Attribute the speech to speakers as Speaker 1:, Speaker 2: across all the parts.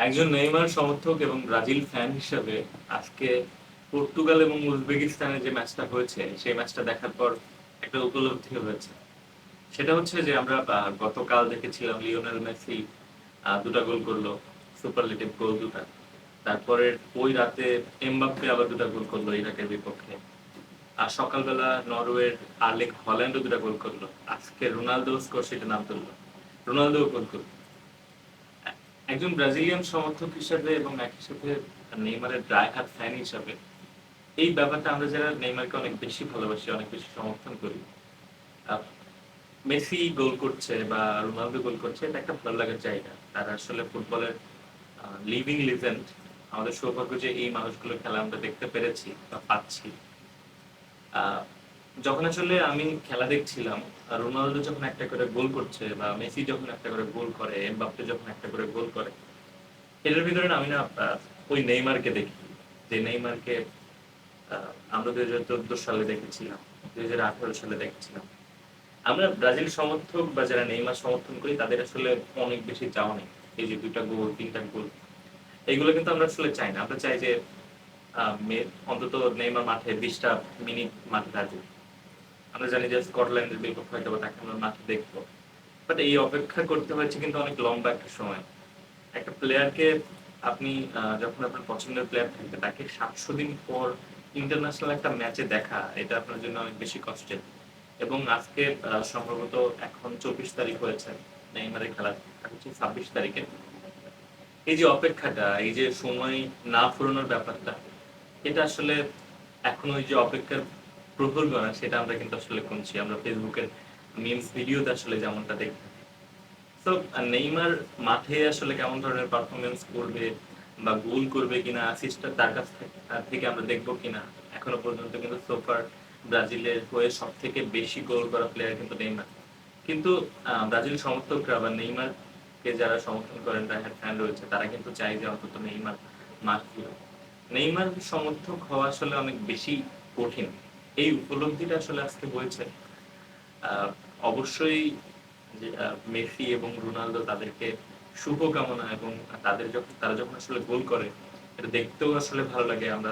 Speaker 1: একজন নেইমার সমর্থক এবং ব্রাজিল ফ্যান হিসাবে আজকে পর্তুগাল এবং উজবেকিস্তানের যে ম্যাচটা হয়েছে সেই ম্যাচটা দেখার পর একটা উপলব্ধি হয়েছে। সেটা হচ্ছে যে আমরা গতকাল দেখেছিলাম লিওনেল মেসি দুটা গোল করলো, সুপারলেটিভ গোল দুটা। তারপরে ওই রাতে এমবাপ্পে আবার দুটা গোল করলো ইরাকের বিপক্ষে। আর সকালবেলা নরওয়ের আর্লিং হল্যান্ডও দুটা গোল করলো। আজকে রোনালদো স্কোর শিটে নাম তুললো, রোনালদো গোল করলো। একজন ব্রাজিলিয়ান সমর্থক হিসেবে এবং একই সাথে নেইমারের ডাই-হার্ট ফ্যান হিসাবে এই ব্যাপারটা আমরা যারা নেইমারকে অনেক বেশি ভালোবাসি, অনেক বেশি সমর্থন করি, আহ, মেসি গোল করছে বা রোনালদো গোল করছে, এটা একটা ভালো লাগার জায়গা। তারা আসলে ফুটবলের লিভিং লিজেন্ড। আমাদের সৌভাগ্য যে এই মানুষগুলো খেলা আমরা দেখতে পেরেছি বা পাচ্ছি। আহ, যখন আসলে আমি খেলা দেখছিলাম, রোনালদো যখন একটা করে গোল করছে বা মেসি যখন একটা করে গোল করে, এমবাপ্পে যখন একটা করে গোল করে, এটার ভিতরে না আমি না ওই নেইমারকে দেখি, যে নেইমারকে আমরা 2014 সালে দেখেছিলাম, 2018 সালে দেখেছিলাম। আমরা ব্রাজিল সমর্থক বা যারা নেইমার সমর্থন করি তাদের আসলে অনেক বেশি চাওয়া নেই। এই যে দুইটা গোল, তিনটা গোল, এইগুলো কিন্তু আমরা আসলে চাই না। আমরা চাই যে অন্তত নেইমার মাঠে 20টা মিনিট মাঠে থাকবে। আমরা জানি যে স্কটল্যান্ডের বিপক্ষে হয়তো বা তাকে আমরা মাঠে দেখবো, বাট এই অপেক্ষা করতে হয়েছে কিন্তু অনেক লম্বা একটা সময়। একটা প্লেয়ারকে আপনি যখন আপনার পছন্দের প্লেয়ার থাকবে তাকে 700 দিন পর ইন্টারন্যাশনাল একটা ম্যাচে দেখা, এটা আপনার জন্য অনেক বেশি কষ্টের। এবং আজকে সম্ভবত এখন 24 তারিখ হয়েছে, নেইমারের খেলা হচ্ছে 26 তারিখে। এই যে অপেক্ষাটা, এই যে সময় না ফুরোনোর ব্যাপারটা, এটা আসলে এখন ওই যে অপেক্ষার প্রহর গণা, সেটা আমরা কিন্তু আসলে গুনছি। আমরা ফেসবুকের মিমস ভিডিওতে আসলে যেমনটা দেখি। তো নেইমার মাঠে আসলে কেমন ধরনের পারফরমেন্স করবে বা গোল করবে কিনা, অ্যাসিস্টটা তার কাছ থেকে আমরা দেখবো কিনা, এখনো পর্যন্ত কিন্তু সোফার ব্রাজিলের হয়ে সব থেকে বেশি গোল করা প্লেয়ার কিন্তু নেইমার। কিন্তু ব্রাজিল সমর্থকরা বা নেইমারকে যারা সমর্থন করেন, তার ফ্যান রয়েছে, তারা কিন্তু চায় যে অন্তত নেইমার মাঠ ফিরুক। নেইমার সমর্থক হওয়া আসলে অনেক বেশি কঠিন। এই উপলব্ধিটা আসলে আজকে হয়েছে। আহ, অবশ্যই যে মেসি এবং রোনালদো, তাদেরকে শুভকামনা। এবং তারা যখন আসলে গোল করে, এটা দেখতেও আসলে ভালো লাগে। আমরা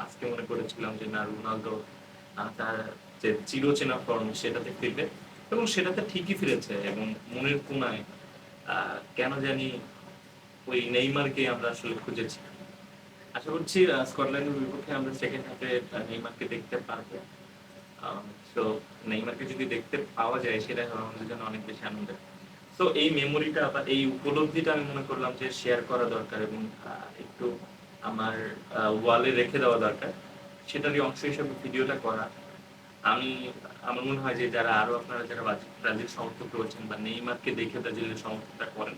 Speaker 1: আজকে মনে করেছিলাম যে না, রোনালদো তার যে চিরচেনা ফর্ম সেটাতে ফিরবে, এবং সেটাতে ঠিকই ফিরেছে। এবং মনের কোনায় কেন জানি ওই নেইমারকে আমরা আসলে খুঁজেছি। আশা করছি স্কটল্যান্ডের বিপক্ষে আমরা সেকেন্ড হাফে নেইমারকে দেখতে পারবো। তো নেইমারকে যদি দেখতে পাওয়া যায়, সেটা হবে আমাদের জন্য অনেক বেশি আনন্দের। তো এই মেমোরিটা বা এই উপলব্ধিটা আমি মনে করলাম যে শেয়ার করা দরকার, এবং একটু আমার ওয়ালে রেখে দেওয়া দরকার। সেটারই অংশ হিসেবে ভিডিওটা করা। আমি আমার মনে হয় যে যারা আরো আপনারা যারা ব্রাজিল সমর্থক রয়েছেন বা নেইমারকে দেখে ব্রাজিলের সমর্থকটা করেন,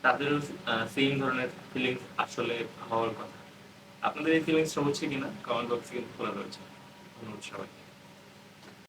Speaker 1: তাদেরও সেম ধরনের ফিলিংস আসলে হওয়ার কথা। আপনাদের এই ফিলিংসটা হচ্ছে কিনা কমেন্ট বক্সে কিন্তু খোলা রয়েছে। ধন্যবাদ সবাই।